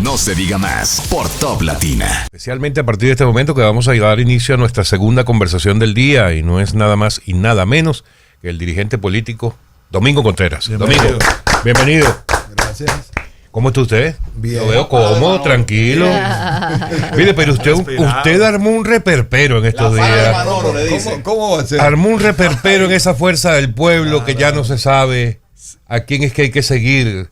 No se diga más por Top Latina. Especialmente a partir de este momento que vamos a dar inicio a nuestra segunda conversación del día, y no es nada más y nada menos que el dirigente político Domingo Contreras. Bienvenido. Domingo, bienvenido. Gracias. ¿Cómo está usted? Bien. Lo veo cómodo, tranquilo. Mire, pero usted armó un reperpero en estos días. ¿Cómo va a ser? Armó un reperpero en esa fuerza del pueblo que ya no se sabe a quién es que hay que seguir,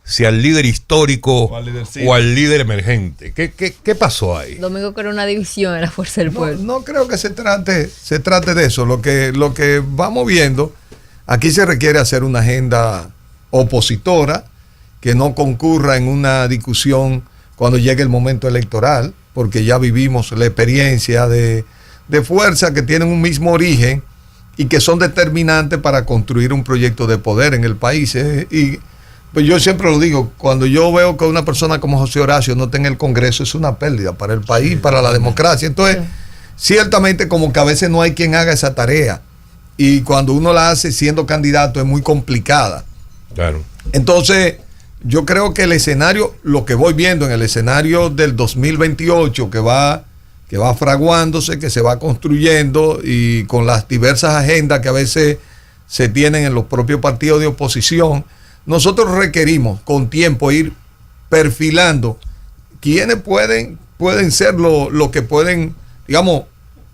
si al líder histórico o al líder emergente. ¿Qué pasó ahí? Domingo que era una división en la fuerza del pueblo. No creo que se trate de eso. Lo que vamos viendo, aquí se requiere hacer una agenda opositora que no concurra en una discusión cuando llegue el momento electoral, porque ya vivimos la experiencia de fuerzas que tienen un mismo origen y que son determinantes para construir un proyecto de poder en el país. Y pues yo siempre lo digo, cuando yo veo que una persona como José Horacio no está en el Congreso, es una pérdida para el país, para la democracia. Entonces, ciertamente como que a veces no hay quien haga esa tarea, y cuando uno la hace siendo candidato es muy complicada. Claro. Entonces, yo creo que el escenario, lo que voy viendo en el escenario del 2028 que va fraguándose, que se va construyendo, y con las diversas agendas que a veces se tienen en los propios partidos de oposición, nosotros requerimos con tiempo ir perfilando quiénes pueden ser lo que pueden, digamos,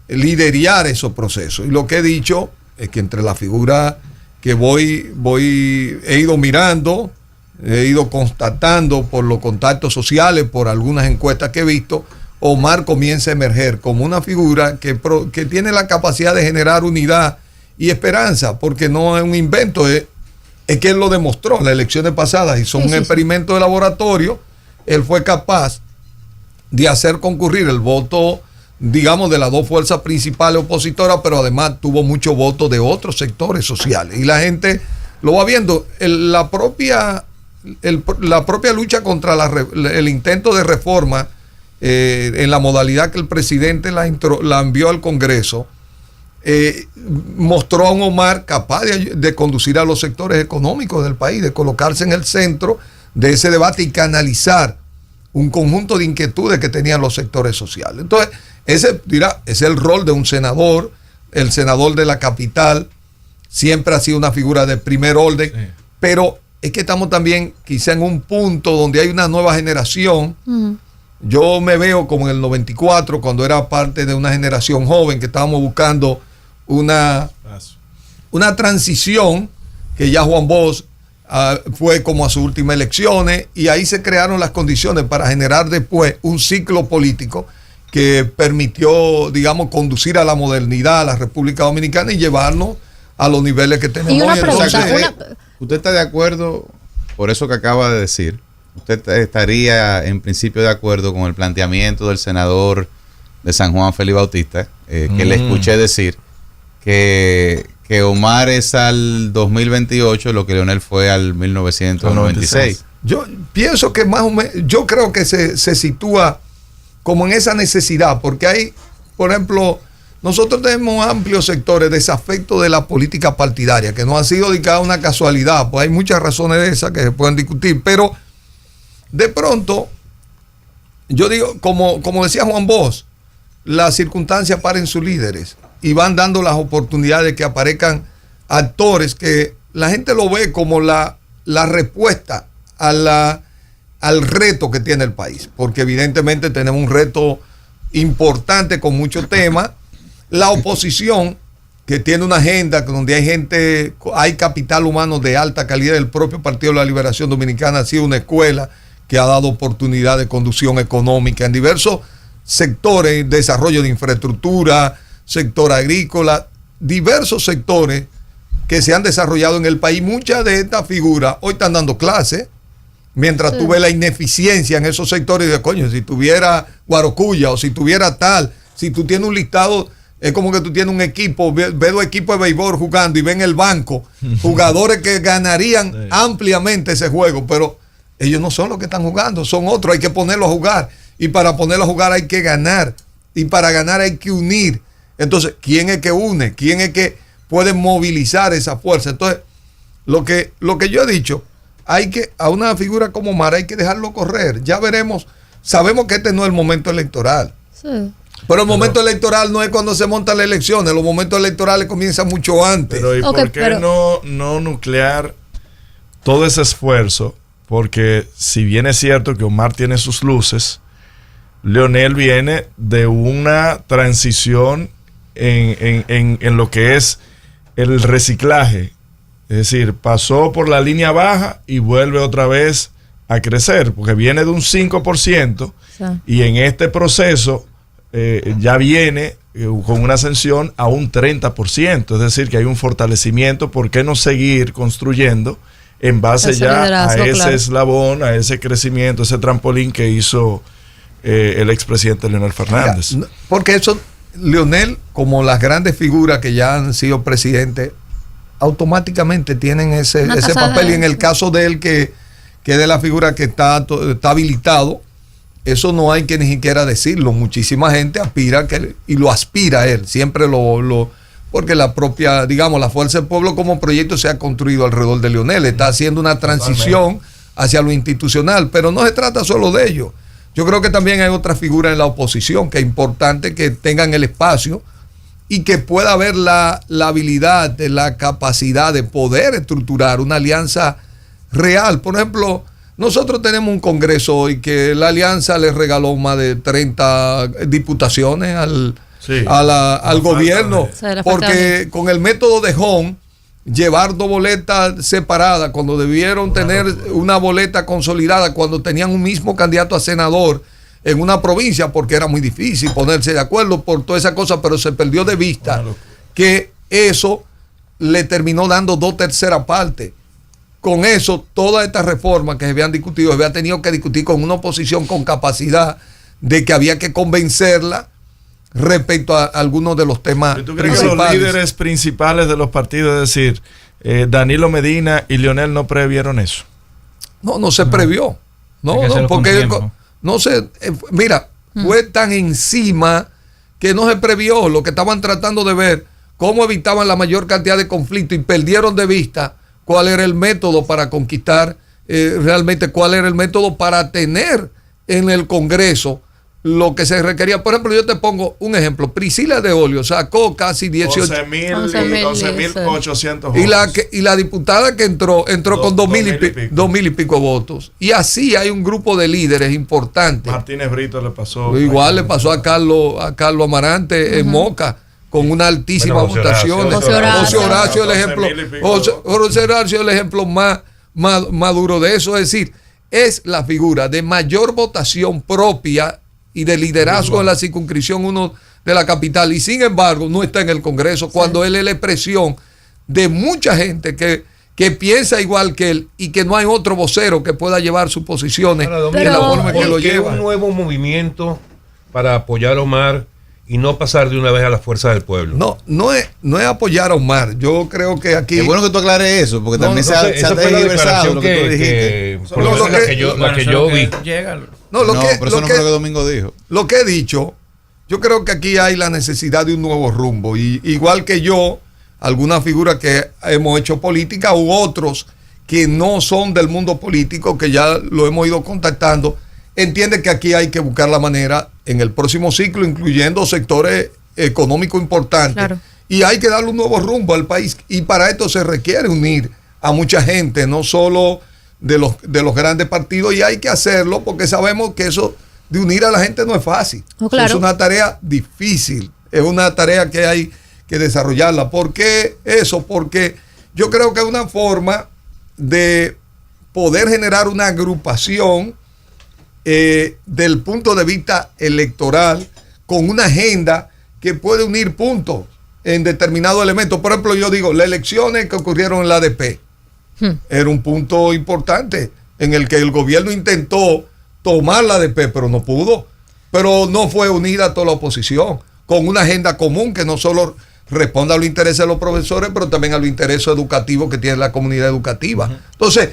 liderar esos procesos. Y lo que he dicho es que entre las figuras que he ido mirando, he ido constatando por los contactos sociales, por algunas encuestas que he visto, Omar comienza a emerger como una figura que tiene la capacidad de generar unidad y esperanza, porque no es un invento, es que él lo demostró en las elecciones pasadas, hizo un experimento de laboratorio. Él fue capaz de hacer concurrir el voto, digamos, de las dos fuerzas principales opositoras, pero además tuvo mucho voto de otros sectores sociales, y la gente lo va viendo. La propia lucha contra el intento de reforma en la modalidad que el presidente la envió al Congreso, mostró a un Omar capaz de conducir a los sectores económicos del país, de colocarse en el centro de ese debate y canalizar un conjunto de inquietudes que tenían los sectores sociales. Entonces, ese es el rol de un senador. El senador de la capital siempre ha sido una figura de primer orden, sí. Pero es que estamos también quizá en un punto donde hay una nueva generación. Yo me veo como en el 94, cuando era parte de una generación joven que estábamos buscando una transición, que ya Juan Bosch fue como a sus últimas elecciones, y ahí se crearon las condiciones para generar después un ciclo político que permitió, digamos, conducir a la modernidad a la República Dominicana y llevarnos a los niveles que tenemos. Y una hoy. pregunta, ¿Usted está de acuerdo, por eso que acaba de decir, usted estaría en principio de acuerdo con el planteamiento del senador de San Juan, Félix Bautista, que le escuché decir que Omar es al 2028 lo que Leonel fue al 1996? Yo pienso que más o menos, yo creo que se sitúa como en esa necesidad, porque hay, por ejemplo, nosotros tenemos amplios sectores desafectos de la política partidaria, que no ha sido dedicada a una casualidad, pues hay muchas razones de esas que se pueden discutir, pero de pronto, yo digo, como decía Juan Bosch, las circunstancias paren sus líderes y van dando las oportunidades de que aparezcan actores que la gente lo ve como la respuesta al reto que tiene el país, porque evidentemente tenemos un reto importante con muchos temas. La oposición, que tiene una agenda donde hay capital humano de alta calidad. El propio Partido de la Liberación Dominicana ha sido una escuela que ha dado oportunidad de conducción económica en diversos sectores, desarrollo de infraestructura, sector agrícola, diversos sectores que se han desarrollado en el país. Muchas de estas figuras hoy están dando clases, mientras tú ves la ineficiencia en esos sectores de coño, si tuviera Guarocuya o si tuviera tal, si tú tienes un listado, es como que tú tienes un equipo, ves dos equipos de béisbol jugando y ven el banco, jugadores que ganarían ampliamente ese juego, pero ellos no son los que están jugando, son otros, hay que ponerlos a jugar, y para ponerlos a jugar hay que ganar, y para ganar hay que unir. Entonces, ¿quién es que une? ¿Quién es que puede movilizar esa fuerza? Entonces, lo que yo he dicho, a una figura como Omar hay que dejarlo correr. Ya veremos. Sabemos que este no es el momento electoral. Sí. Pero el momento electoral no es cuando se montan las elecciones. Los momentos electorales comienzan mucho antes. Pero ¿y por qué no nuclear todo ese esfuerzo? Porque si bien es cierto que Omar tiene sus luces, Leonel viene de una transición en lo que es el reciclaje. Es decir, pasó por la línea baja y vuelve otra vez a crecer, porque viene de un 5%, sí, y en este proceso ya viene con una ascensión a un 30%. Es decir, que hay un fortalecimiento. ¿Por qué no seguir construyendo en base ya a ese eslabón, a ese crecimiento, ese trampolín que hizo el expresidente Leonel Fernández? Mira, porque eso, Leonel, como las grandes figuras que ya han sido presidentes, automáticamente tienen ese papel. Y en el caso de él, que es de la figura que está habilitado, eso no hay que ni siquiera decirlo. Muchísima gente aspira y lo aspira a él. Siempre porque la propia, digamos, la Fuerza del Pueblo como proyecto se ha construido alrededor de Leonel. Está haciendo una transición hacia lo institucional, pero no se trata solo de ello. Yo creo que también hay otras figuras en la oposición que es importante que tengan el espacio y que pueda haber la habilidad, la capacidad de poder estructurar una alianza real. Por ejemplo, nosotros tenemos un congreso hoy que la alianza le regaló más de 30 diputaciones al gobierno, porque con el método de Home, llevar dos boletas separadas cuando debieron tener una boleta consolidada, cuando tenían un mismo candidato a senador en una provincia, porque era muy difícil ponerse de acuerdo por toda esa cosa, pero se perdió de vista que eso le terminó dando 2/3 partes. Con eso, todas estas reformas que se habían discutido, se había tenido que discutir con una oposición con capacidad de que había que convencerla respecto a algunos de los temas ¿Tú crees que los líderes principales de los partidos, es decir, Danilo Medina y Leonel, no previeron eso? No se previó. No, porque no se, mira, fue tan encima que no se previó. Lo que estaban tratando de ver, cómo evitaban la mayor cantidad de conflictos, y perdieron de vista cuál era el método para conquistar, realmente cuál era el método para tener en el Congreso lo que se requería. Por ejemplo, yo te pongo un ejemplo. Priscila de Olio sacó casi 11.800 votos. Y la diputada que entró con 2.000 y pico votos. Y así hay un grupo de líderes importantes. Martínez Brito le pasó. Igual le pasó a Carlos Amarante en Moca, con una altísima votación. José Horacio el ejemplo más duro de eso. Es decir, es la figura de mayor votación propia y de liderazgo en la circunscripción 1 de la capital, y sin embargo no está en el Congreso, cuando él es la expresión de mucha gente que piensa igual que él y que no hay otro vocero que pueda llevar sus posiciones de la forma que lo lleva. Un nuevo movimiento para apoyar a Omar y no pasar de una vez a la Fuerza del Pueblo. No es apoyar a Omar. Yo creo que aquí... Es bueno que tú aclares eso, porque también se ha tergiversado lo que tú dijiste. La que yo vi. Pero eso no fue lo que Domingo dijo. Lo que he dicho, yo creo que aquí hay la necesidad de un nuevo rumbo. Y igual que yo, algunas figuras que hemos hecho política u otros que no son del mundo político, que ya lo hemos ido contactando, entienden que aquí hay que buscar la manera en el próximo ciclo, incluyendo sectores económicos importantes. Claro. Y hay que darle un nuevo rumbo al país. Y para esto se requiere unir a mucha gente, no solo de los grandes partidos, y hay que hacerlo porque sabemos que eso de unir a la gente no es fácil. Claro. Es una tarea difícil, es una tarea que hay que desarrollarla. ¿Por qué eso? Porque yo creo que es una forma de poder generar una agrupación del punto de vista electoral con una agenda que puede unir puntos en determinados elementos. Por ejemplo, yo digo, las elecciones que ocurrieron en la ADP era un punto importante en el que el gobierno intentó tomar la ADP, pero no pudo. Pero no fue unida toda la oposición con una agenda común que no solo responda a los intereses de los profesores, pero también a los intereses educativos que tiene la comunidad educativa. Entonces,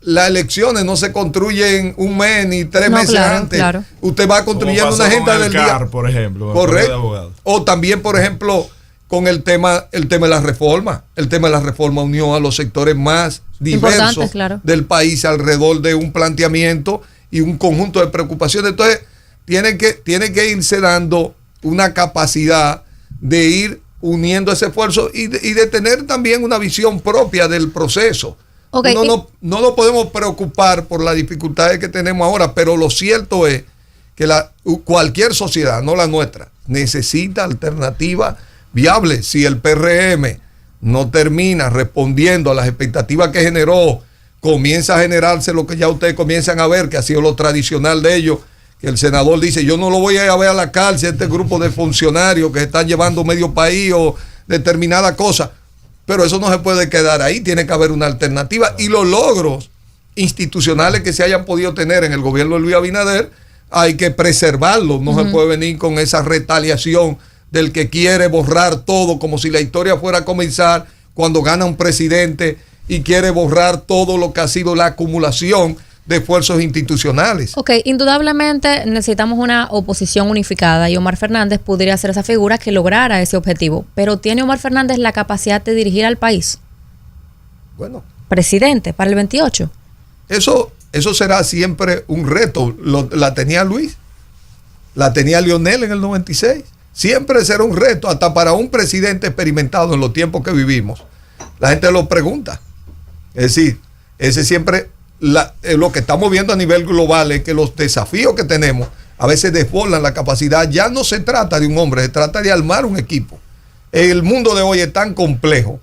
las elecciones no se construyen un mes ni 3 meses antes. Claro. Usted va construyendo una agenda del día. Por ejemplo. Correcto. O también, por ejemplo, con el tema de la reforma. El tema de la reforma unió a los sectores más diversos claro, del país alrededor de un planteamiento y un conjunto de preocupaciones. Entonces, tiene que irse dando una capacidad de ir uniendo ese esfuerzo y de tener también una visión propia del proceso. Okay. No nos podemos preocupar por las dificultades que tenemos ahora, pero lo cierto es que cualquier sociedad, no la nuestra, necesita alternativas viables. Si el PRM no termina respondiendo a las expectativas que generó, comienza a generarse lo que ya ustedes comienzan a ver, que ha sido lo tradicional de ellos, que el senador dice, yo no lo voy a ir a ver a la cárcel, este grupo de funcionarios que están llevando medio país o determinada cosa. Pero eso no se puede quedar ahí, tiene que haber una alternativa. Y los logros institucionales que se hayan podido tener en el gobierno de Luis Abinader, hay que preservarlos. No se puede venir con esa retaliación del que quiere borrar todo, como si la historia fuera a comenzar cuando gana un presidente y quiere borrar todo lo que ha sido la acumulación de esfuerzos institucionales. Ok, indudablemente necesitamos una oposición unificada y Omar Fernández podría ser esa figura que lograra ese objetivo. Pero ¿tiene Omar Fernández la capacidad de dirigir al país? Bueno. Presidente para el 28. Eso será siempre un reto. La tenía Luis, la tenía Leonel en el 96. Siempre será un reto, hasta para un presidente experimentado en los tiempos que vivimos. La gente lo pregunta. Es decir, ese siempre... lo que estamos viendo a nivel global es que los desafíos que tenemos a veces desbordan la capacidad. Ya no se trata de un hombre, se trata de armar un equipo. El mundo de hoy es tan complejo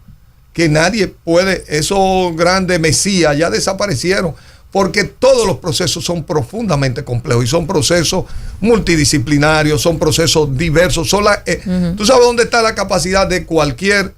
que nadie puede, esos grandes mesías ya desaparecieron, porque todos los procesos son profundamente complejos y son procesos multidisciplinarios, son procesos diversos. ¿Tú sabes dónde está la capacidad de cualquiera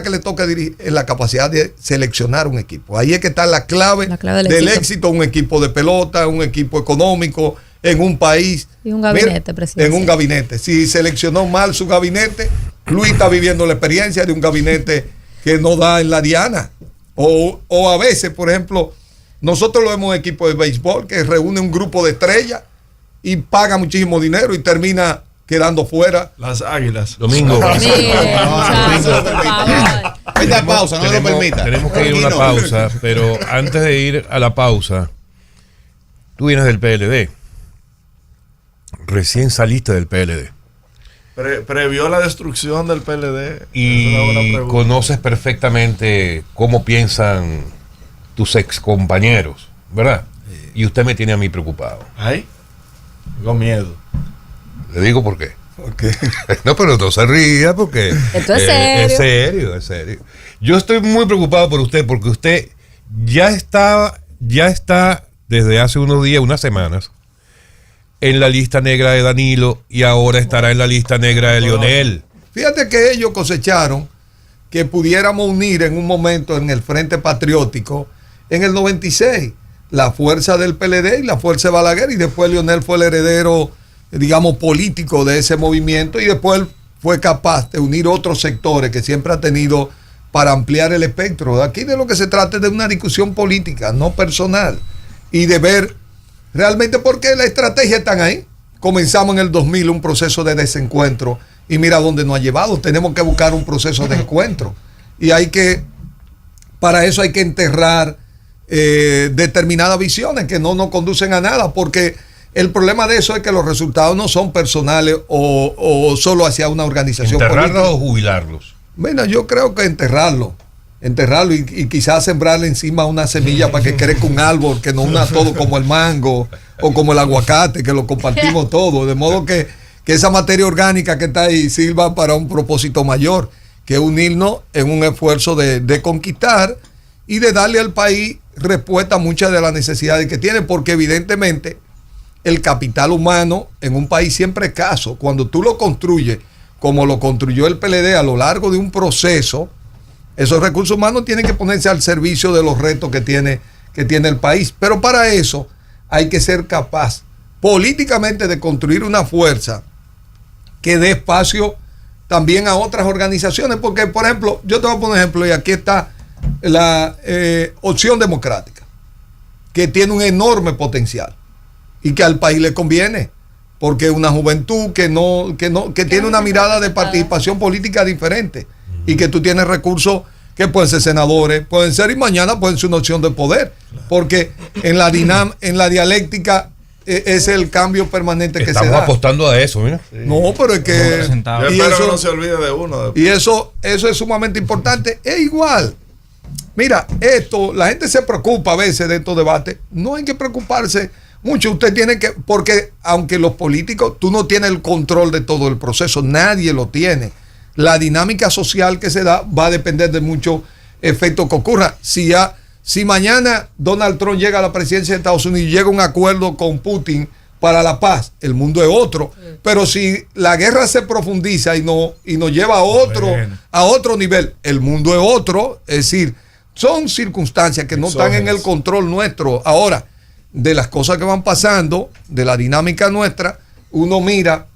que le toque dirigir? En la capacidad de seleccionar un equipo? Ahí es que está la clave del éxito. Un equipo de pelota, un equipo económico, en un país. Y un gabinete presidencial. En un gabinete. Si seleccionó mal su gabinete, Luis está viviendo la experiencia de un gabinete que no da en la diana. O a veces, por ejemplo, nosotros lo vemos en equipo de béisbol que reúne un grupo de estrellas y paga muchísimo dinero y termina quedando fuera. Las Águilas. Domingo. Esta pausa, no lo permita. Tenemos que ir a una pausa, pero antes de ir a la pausa, tú vienes del PLD. Recién saliste del PLD. Previó la destrucción del PLD. Y conoces perfectamente cómo piensan tus ex compañeros, ¿verdad? Y usted me tiene a mí preocupado. Ay, tengo miedo. Le digo por qué. No, pero no se ría porque esto es serio. Es serio. Yo estoy muy preocupado por usted porque usted ya está desde hace unos días, unas semanas, en la lista negra de Danilo y ahora estará en la lista negra de Leonel. Fíjate que ellos cosecharon que pudiéramos unir en un momento en el Frente Patriótico en el 96 la fuerza del PLD y la fuerza de Balaguer, y después Leonel fue el heredero, digamos, político de ese movimiento, y después fue capaz de unir otros sectores que siempre ha tenido para ampliar el espectro. Aquí de lo que se trata es de una discusión política, no personal, y de ver realmente por qué la estrategia están ahí. Comenzamos en el 2000 un proceso de desencuentro y mira dónde nos ha llevado. Tenemos que buscar un proceso de encuentro y para eso hay que enterrar determinadas visiones que no nos conducen a nada, porque el problema de eso es que los resultados no son personales o solo hacia una organización ¿Enterrarlos política. o jubilarlos? Bueno, yo creo que enterrarlo y quizás sembrarle encima una semilla para que crezca un árbol que nos una todo, como el mango o como el aguacate, que lo compartimos todo, de modo que esa materia orgánica que está ahí sirva para un propósito mayor, que unirnos en un esfuerzo de conquistar y de darle al país respuesta a muchas de las necesidades que tiene, porque evidentemente el capital humano en un país siempre es escaso. Cuando tú lo construyes como lo construyó el PLD a lo largo de un proceso, esos recursos humanos tienen que ponerse al servicio de los retos que tiene el país. Pero para eso hay que ser capaz políticamente de construir una fuerza que dé espacio también a otras organizaciones. Porque, por ejemplo, yo te voy a poner un ejemplo, y aquí está la Opción Democrática, que tiene un enorme potencial y que al país le conviene, porque es una juventud que tiene una mirada de participación política diferente y que tú tienes recursos que pueden ser senadores, pueden ser y mañana pueden ser una opción de poder, porque en la dialéctica es el cambio permanente que se da. Estamos apostando a eso, mira. Sí. No, pero es que yo espero que no se olvide de uno. Y eso es sumamente importante. Es igual. Mira, la gente se preocupa a veces de estos debates. No hay que preocuparse mucho. Usted tiene que, porque aunque los políticos, tú no tienes el control de todo el proceso, nadie lo tiene. La dinámica social que se da va a depender de muchos efectos que ocurran. Si mañana Donald Trump llega a la presidencia de Estados Unidos y llega a un acuerdo con Putin para la paz, el mundo es otro. Pero si la guerra se profundiza y nos lleva a otro nivel, el mundo es otro. Es decir, son circunstancias que no están en el control nuestro. Ahora, de las cosas que van pasando, de la dinámica nuestra, uno mira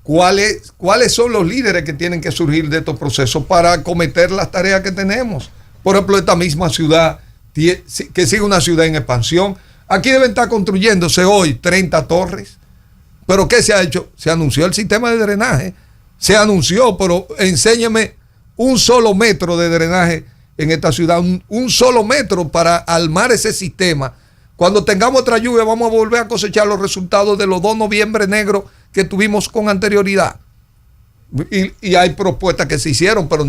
cuáles son los líderes que tienen que surgir de estos procesos para acometer las tareas que tenemos. Por ejemplo, esta misma ciudad, que sigue una ciudad en expansión. Aquí deben estar construyéndose hoy 30 torres. ¿Pero qué se ha hecho? Se anunció el sistema de drenaje. Se anunció, pero enséñeme un solo metro de drenaje en esta ciudad. Un solo metro para armar ese sistema. Cuando tengamos otra lluvia vamos a volver a cosechar los resultados de los 2 noviembre negros que tuvimos con anterioridad. Y hay propuestas que se hicieron, pero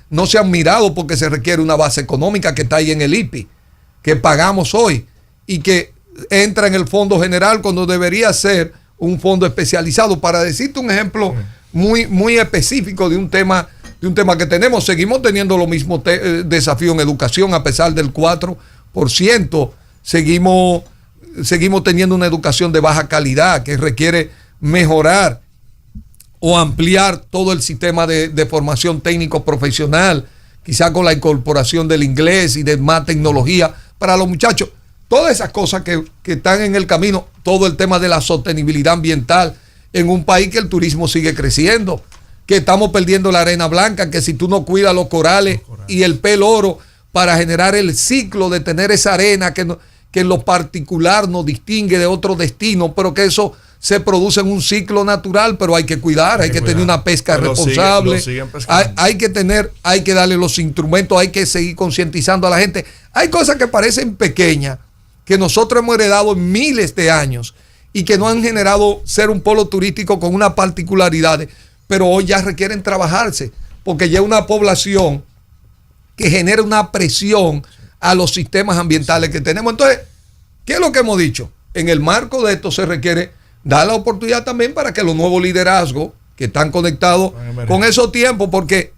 no se han mirado porque se requiere una base económica que está ahí en el IPI, que pagamos hoy y que entra en el fondo general cuando debería ser un fondo especializado. Para decirte un ejemplo muy, muy específico de un tema que tenemos, seguimos teniendo los mismos desafíos en educación a pesar del 4%. Seguimos teniendo una educación de baja calidad que requiere mejorar o ampliar todo el sistema de formación técnico profesional, quizá con la incorporación del inglés y de más tecnología para los muchachos. Todas esas cosas que están en el camino, todo el tema de la sostenibilidad ambiental en un país que el turismo sigue creciendo, que estamos perdiendo la arena blanca, que si tú no cuidas los corales y el pelo oro para generar el ciclo de tener esa arena que en lo particular nos distingue de otro destino, pero que eso se produce en un ciclo natural, pero hay que cuidar, hay que tener una pesca responsable, hay que darle los instrumentos, hay que seguir concientizando a la gente. Hay cosas que parecen pequeñas, que nosotros hemos heredado en miles de años y que no han generado ser un polo turístico con unas particularidades, pero hoy ya requieren trabajarse, porque ya una población que genera una presión a los sistemas ambientales que tenemos. Entonces, ¿qué es lo que hemos dicho? En el marco de esto se requiere dar la oportunidad también para que los nuevos liderazgos que están conectados con esos tiempos, porque,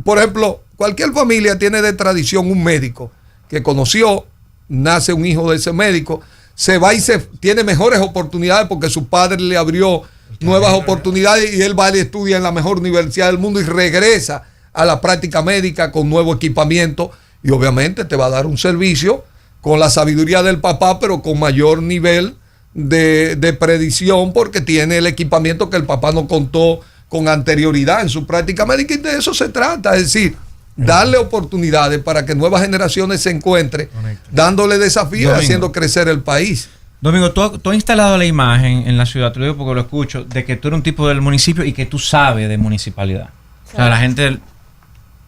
por ejemplo, cualquier familia tiene de tradición un médico que conoció, nace un hijo de ese médico, se va y tiene mejores oportunidades porque su padre le abrió nuevas oportunidades y él va y estudia en la mejor universidad del mundo y regresa a la práctica médica con nuevo equipamiento y obviamente te va a dar un servicio con la sabiduría del papá, pero con mayor nivel de predicción porque tiene el equipamiento que el papá no contó con anterioridad en su práctica médica, y de eso se trata, es decir, darle oportunidades para que nuevas generaciones se encuentren, dándole desafíos y haciendo crecer el país. Domingo, tú has instalado la imagen en la ciudad, te lo digo porque lo escucho, de que tú eres un tipo del municipio y que tú sabes de municipalidad. O sea, la gente,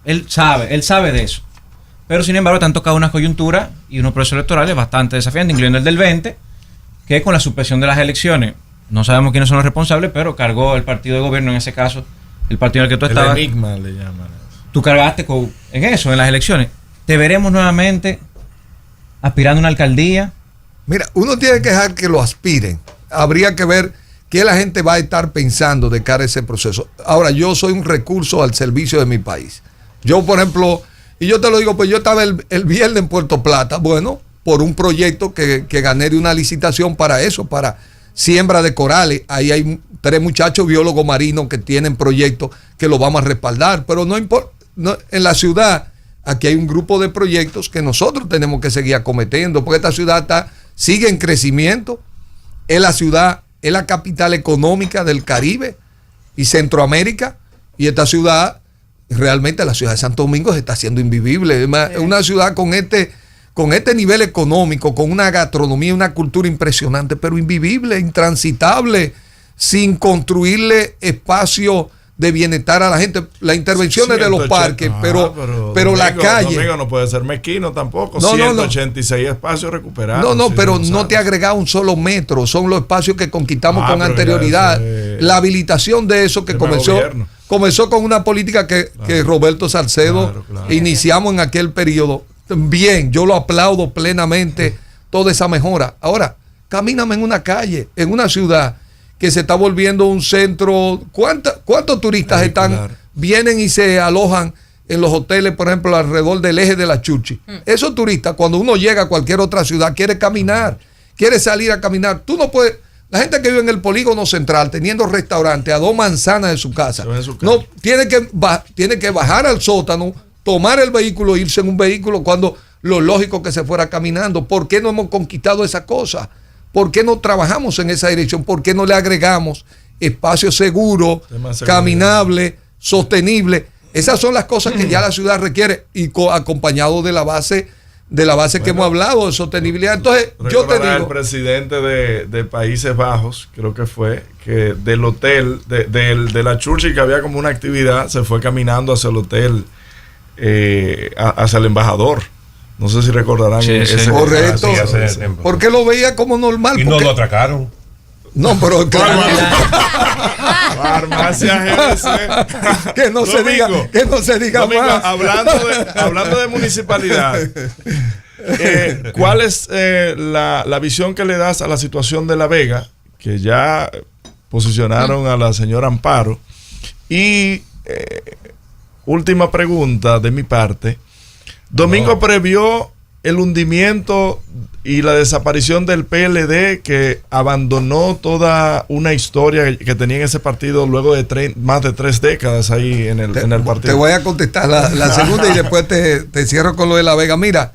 él sabe de eso. Pero sin embargo te han tocado unas coyunturas y unos procesos electorales bastante desafiantes, incluyendo el del 20, que con la suspensión de las elecciones, no sabemos quiénes son los responsables, pero cargó el partido de gobierno, en ese caso, el partido en el que tú estabas. El enigma le llaman. Tú cargaste en eso, en las elecciones. ¿Te veremos nuevamente aspirando a una alcaldía? Mira, uno tiene que dejar que lo aspiren. Habría que ver qué la gente va a estar pensando de cara a ese proceso. Ahora, yo soy un recurso al servicio de mi país. Yo, por ejemplo, y yo te lo digo, pues yo estaba el viernes en Puerto Plata, bueno, por un proyecto que gané de una licitación para eso, para siembra de corales. Ahí hay 3 muchachos biólogos marinos que tienen proyectos que lo vamos a respaldar, pero no importa, en la ciudad aquí hay un grupo de proyectos que nosotros tenemos que seguir acometiendo, porque esta ciudad sigue en crecimiento, es la capital económica del Caribe y Centroamérica, y esta ciudad, realmente la ciudad de Santo Domingo se está haciendo invivible, es una ciudad con este nivel económico, con una gastronomía, una cultura impresionante, pero invivible, intransitable. sin construirle espacio de bienestar a la gente. Las intervenciones de los parques, pero la calle. Domingo no puede ser mezquino tampoco. No, 186 espacios recuperados. No, pero no te agrega un solo metro. Son los espacios que conquistamos con anterioridad. La habilitación de eso que comenzó con una política que Roberto Salcedo iniciamos en aquel periodo. Bien, yo lo aplaudo plenamente, toda esa mejora. Ahora, camíname en una calle, en una ciudad que se está volviendo un centro. ¿Cuántos turistas vienen y se alojan en los hoteles, por ejemplo, alrededor del eje de la Churchill? Esos turistas, cuando uno llega a cualquier otra ciudad, quiere caminar, quiere salir a caminar. Tú no puedes. La gente que vive en el polígono central, teniendo restaurante a 2 manzanas de su casa, no tiene que bajar al sótano, tomar el vehículo, irse en un vehículo, cuando lo lógico que se fuera caminando. ¿Por qué no hemos conquistado esa cosa? ¿Por qué no trabajamos en esa dirección? ¿Por qué no le agregamos espacio seguro, caminable, sostenible? Esas son las cosas que ya la ciudad requiere, y acompañado de la base que hemos hablado de sostenibilidad. Entonces, yo te digo, el presidente de Países Bajos, creo que fue, que del hotel, de la Churchill, que había como una actividad, se fue caminando hacia el hotel, hacia el embajador. No sé si recordarán ese. Correcto. Porque lo veía como normal. Y no lo atracaron. No, pero Farmacia GBC. que no se diga Domingo, más. Hablando de municipalidad, ¿cuál es la visión que le das a la situación de La Vega, que ya posicionaron a la señora Amparo? Y última pregunta de mi parte. Domingo previó el hundimiento y la desaparición del PLD, que abandonó toda una historia que tenía en ese partido luego de más de 3 décadas ahí en el partido. Te voy a contestar la segunda y después te cierro con lo de La Vega. Mira,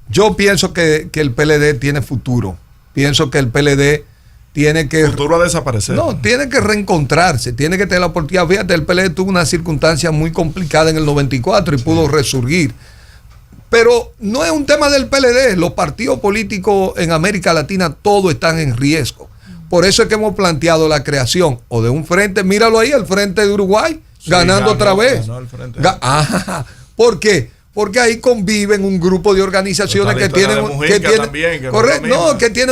yo pienso que el PLD tiene futuro. Pienso que el PLD tiene que... Futuro a desaparecer. No, tiene que reencontrarse, tiene que tener la oportunidad. Fíjate, el PLD tuvo una circunstancia muy complicada en el 94 y pudo resurgir. Pero no es un tema del PLD. Los partidos políticos en América Latina todos están en riesgo. Por eso es que hemos planteado la creación o de un frente, míralo ahí, el frente de Uruguay, ganando otra vez. ¿Por qué? Porque ahí conviven un grupo de organizaciones que tienen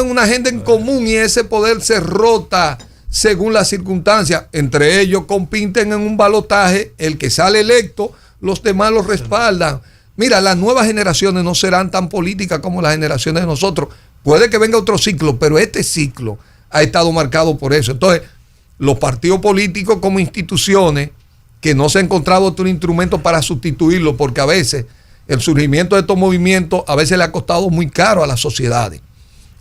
una agenda en común, y ese poder se rota según las circunstancias. Entre ellos compiten en un balotaje, el que sale electo, los demás lo respaldan. Mira, las nuevas generaciones no serán tan políticas como las generaciones de nosotros. Puede que venga otro ciclo, pero este ciclo ha estado marcado por eso. Entonces, los partidos políticos como instituciones, que no se ha encontrado otro instrumento para sustituirlo, porque a veces el surgimiento de estos movimientos a veces le ha costado muy caro a las sociedades.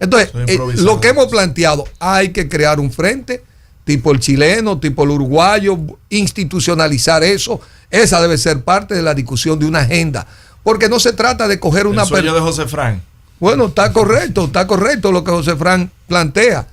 Entonces, lo que hemos planteado, hay que crear un frente tipo el chileno, tipo el uruguayo, institucionalizar eso. Esa debe ser parte de la discusión de una agenda, porque no se trata de coger una... El sueño de José Fran. Bueno, está correcto lo que José Fran plantea.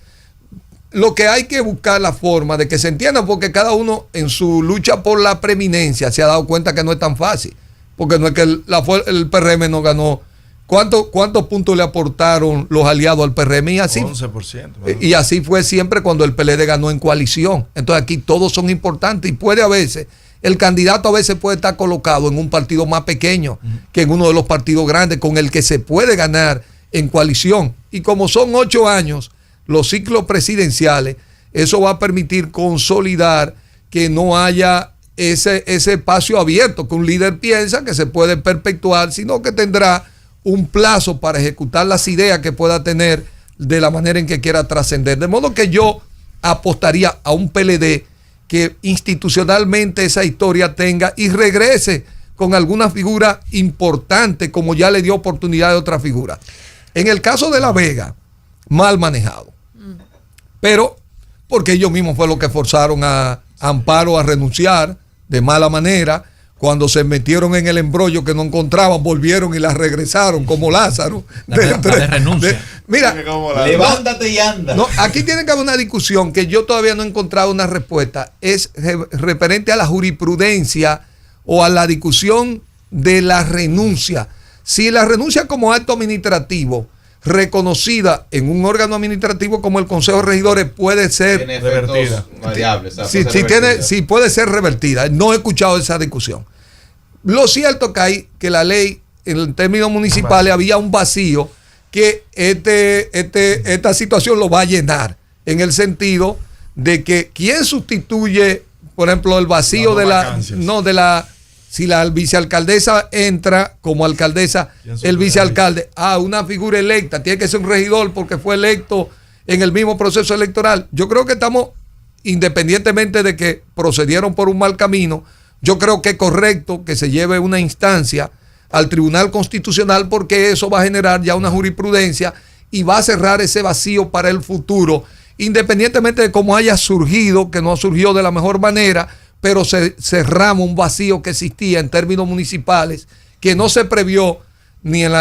Lo que hay que buscar la forma de que se entienda, porque cada uno en su lucha por la preeminencia se ha dado cuenta que no es tan fácil, porque no es que el PRM no ganó. ¿Cuántos puntos le aportaron los aliados al PRM? Y así, 11%. Y así fue siempre cuando el PLD ganó en coalición. Entonces aquí todos son importantes, y puede a veces, el candidato a veces puede estar colocado en un partido más pequeño que en uno de los partidos grandes con el que se puede ganar en coalición. Y como son 8 años los ciclos presidenciales, eso va a permitir consolidar que no haya ese espacio abierto que un líder piensa que se puede perpetuar, sino que tendrá un plazo para ejecutar las ideas que pueda tener de la manera en que quiera trascender. De modo que yo apostaría a un PLD que institucionalmente esa historia tenga y regrese con alguna figura importante, como ya le dio oportunidad de otra figura. En el caso de La Vega, mal manejado. Pero porque ellos mismos fue lo que forzaron a Amparo a renunciar de mala manera. Cuando se metieron en el embrollo que no encontraban, volvieron y la regresaron como Lázaro. De renuncia. Mira, levántate y anda. No, aquí tiene que haber una discusión que yo todavía no he encontrado una respuesta. Es referente a la jurisprudencia o a la discusión de la renuncia. Si la renuncia como acto administrativo reconocida en un órgano administrativo como el Consejo de Regidores puede ser Tiene efectos revertida. variables. o sea, sí, puede ser revertida. sí puede ser revertida. No he escuchado esa discusión. Lo cierto que la ley en términos municipales había un vacío que esta situación lo va a llenar, en el sentido de que ¿quién sustituye, por ejemplo, el vacío si la vicealcaldesa entra como alcaldesa, el vicealcalde, una figura electa, tiene que ser un regidor porque fue electo en el mismo proceso electoral? Yo creo que estamos, independientemente de que procedieron por un mal camino, yo creo que es correcto que se lleve una instancia al Tribunal Constitucional, porque eso va a generar ya una jurisprudencia y va a cerrar ese vacío para el futuro, independientemente de cómo haya surgido, que no surgió de la mejor manera, pero cerramos un vacío que existía en términos municipales, que no se previó ni en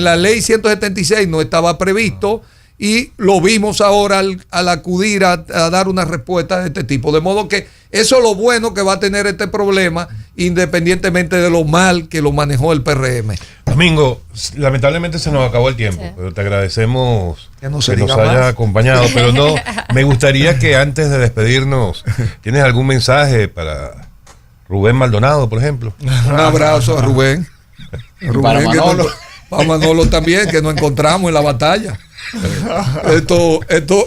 la ley 176, no estaba previsto, y lo vimos ahora al acudir a dar una respuesta de este tipo. De modo que eso es lo bueno que va a tener este problema, independientemente de lo mal que lo manejó el PRM. Domingo, lamentablemente se nos acabó el tiempo, Sí. pero te agradecemos Que no se nos diga haya más. acompañado. Pero no, me gustaría que antes de despedirnos, ¿tienes algún mensaje para Rubén Maldonado, por ejemplo? Un abrazo a Rubén. Para que Manolo. para Manolo también, que nos encontramos en la batalla. Esto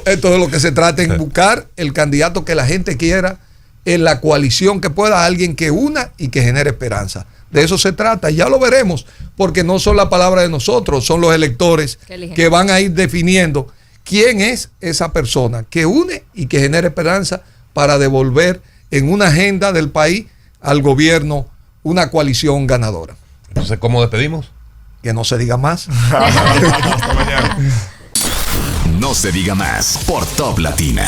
es lo que se trata, en buscar el candidato que la gente quiera, en la coalición que pueda, alguien que una y que genere esperanza. De eso se trata, y ya lo veremos, porque no son las palabras de nosotros, son los electores que van a ir definiendo quién es esa persona que une y que genere esperanza para devolver en una agenda del país al gobierno una coalición ganadora. Entonces, ¿cómo despedimos? Que no se diga más. Hasta mañana. No se diga más por Top Latina.